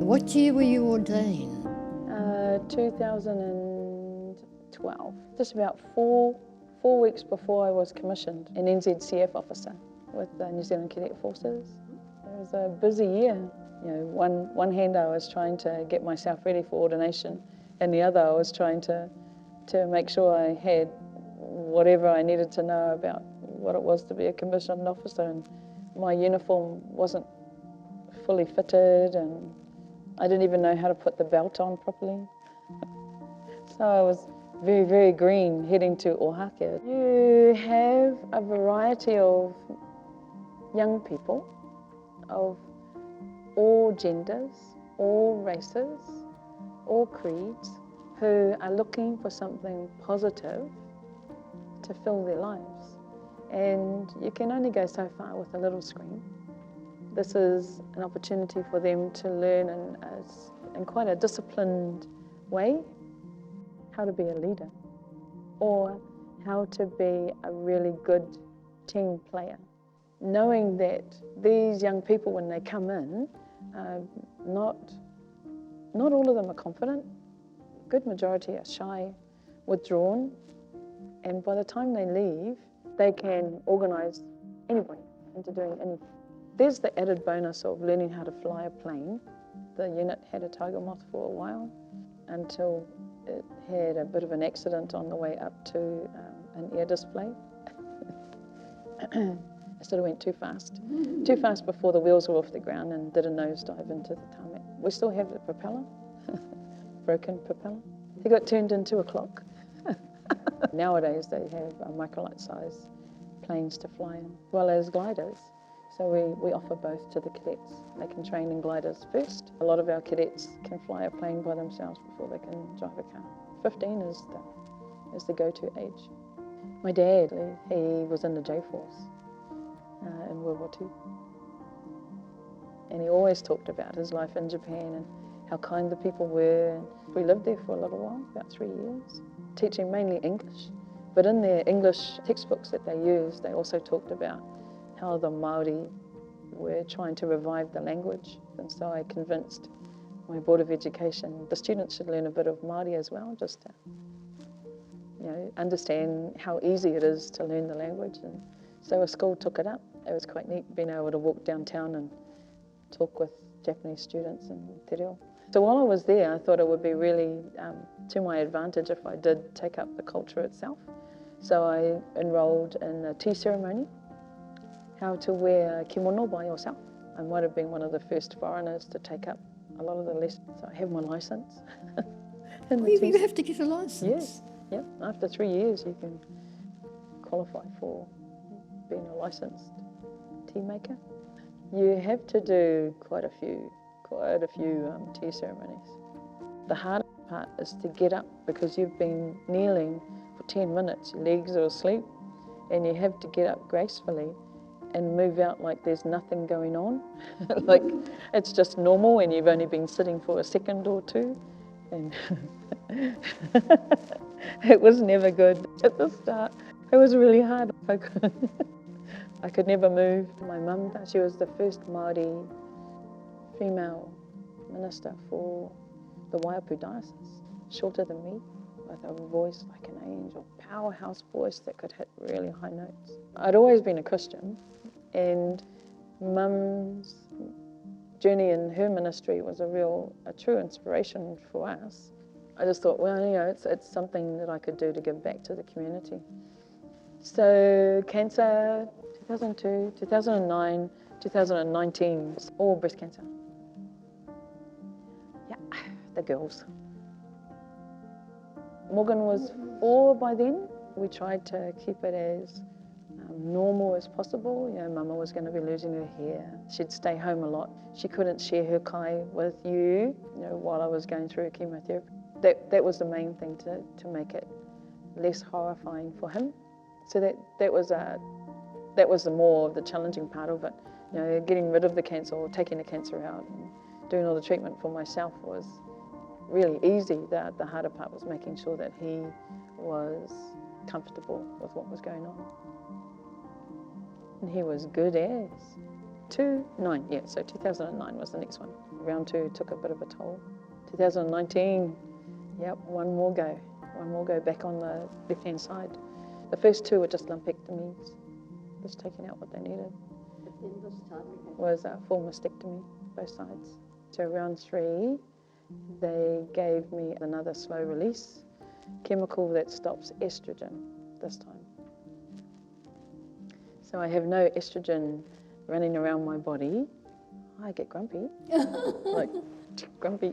What year were you ordained? 2012, just about four weeks before I was commissioned an NZCF officer with the New Zealand Cadet Forces. It was a busy year. You know, one hand I was trying to get myself ready for ordination, and the other I was trying to make sure I had whatever I needed to know about what it was to be a commissioned officer. And my uniform wasn't fully fitted, and I didn't even know how to put the belt on properly. So I was very, very green heading to Poihaere. You have a variety of young people of all genders, all races, all creeds, who are looking for something positive to fill their lives. And you can only go so far with a little screen. This is an opportunity for them to learn in quite a disciplined way how to be a leader, or how to be a really good team player. Knowing that these young people, when they come in, not all of them are confident. A good majority are shy, withdrawn, and by the time they leave, they can organise anybody into doing anything. There's the added bonus of learning how to fly a plane. The unit had a Tiger Moth for a while, until it had a bit of an accident on the way up to an air display. It sort of went too fast before the wheels were off the ground, and did a nosedive into the tarmac. We still have the propeller, broken propeller. He got turned into a clock. Nowadays they have microlight-size planes to fly in, as well as gliders. So we offer both to the cadets. They can train in gliders first. A lot of our cadets can fly a plane by themselves before they can drive a car. 15 is the go-to age. My dad, he was in the J-Force in World War II. And he always talked about his life in Japan and how kind the people were. We lived there for a little while, about 3 years, teaching mainly English. But in their English textbooks that they used, they also talked about how the Māori were trying to revive the language. And so I convinced my Board of Education the students should learn a bit of Māori as well, just to understand how easy it is to learn the language. And so a school took it up. It was quite neat being able to walk downtown and talk with Japanese students in te reo. So while I was there, I thought it would be really to my advantage if I did take up the culture itself. So I enrolled in a tea ceremony, how to wear a kimono by yourself. I might have been one of the first foreigners to take up a lot of the lessons. So I have my licence. You have to get a licence? Yes, yep. After 3 years you can qualify for being a licensed tea maker. You have to do quite a few tea ceremonies. The hardest part is to get up, because you've been kneeling for 10 minutes, your legs are asleep, and you have to get up gracefully and move out like there's nothing going on. Like it's just normal and you've only been sitting for a second or two. And it was never good at the start. It was really hard. I could never move. My mum, she was the first Māori female minister for the Waiapu diocese, shorter than me, with a voice like an angel, powerhouse voice that could hit really high notes. I'd always been a Christian, and Mum's journey in her ministry was a true inspiration for us. I just thought, well, it's something that I could do to give back to the community. So cancer, 2002, 2009, 2019, all breast cancer. Yeah, the girls. Morgan was 4 by then. We tried to keep it as normal as possible. Mama was going to be losing her hair. She'd stay home a lot. She couldn't share her kai with you, while I was going through chemotherapy. That was the main thing to make it less horrifying for him. So that was the more of the challenging part of it. Getting rid of the cancer or taking the cancer out and doing all the treatment for myself was really easy. The harder part was making sure that he was comfortable with what was going on. and he was good as. 2009, yeah, so 2009 was the next one. Round 2 took a bit of a toll. 2019, yep, one more go back on the left-hand side. The first 2 were just lumpectomies, just taking out what they needed. Was a full mastectomy, both sides. So round 3, they gave me another slow release chemical that stops estrogen this time. So I have no estrogen running around my body. I get grumpy, like grumpy.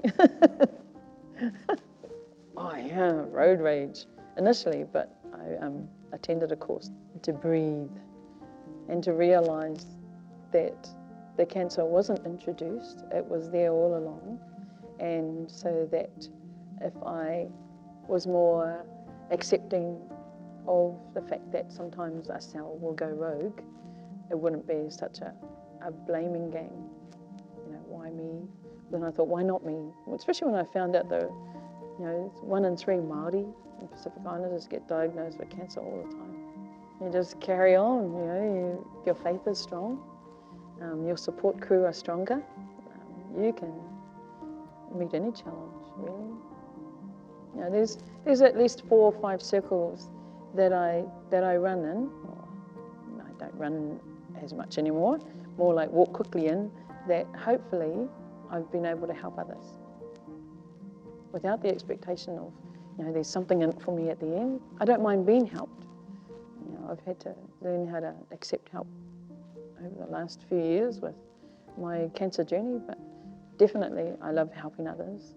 Oh yeah, road rage initially, but I attended a course to breathe and to realise that the cancer wasn't introduced, it was there all along, and so that if I was more accepting of the fact that sometimes a cell will go rogue, it wouldn't be such a blaming game. You know, why me? Then I thought, why not me? Especially when I found out that, you know, 1 in 3 Māori in Pacific Islanders get diagnosed with cancer all the time. You just carry on, you know, your faith is strong, your support crew are stronger, you can meet any challenge, really. You know, there's at least 4 or 5 circles that I run in. Well, I don't run as much anymore, more like walk quickly in, that hopefully I've been able to help others without the expectation of, you know, there's something in it for me at the end. I don't mind being helped. You know, I've had to learn how to accept help over the last few years with my cancer journey, but definitely I love helping others.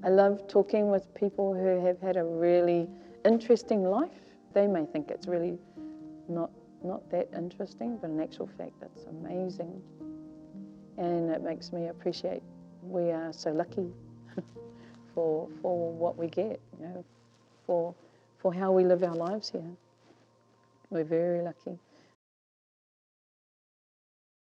I love talking with people who have had a really interesting life. They may think it's really not that interesting, but in actual fact it's amazing. And it makes me appreciate we are so lucky for what we get, you know, for how we live our lives here. We're very lucky.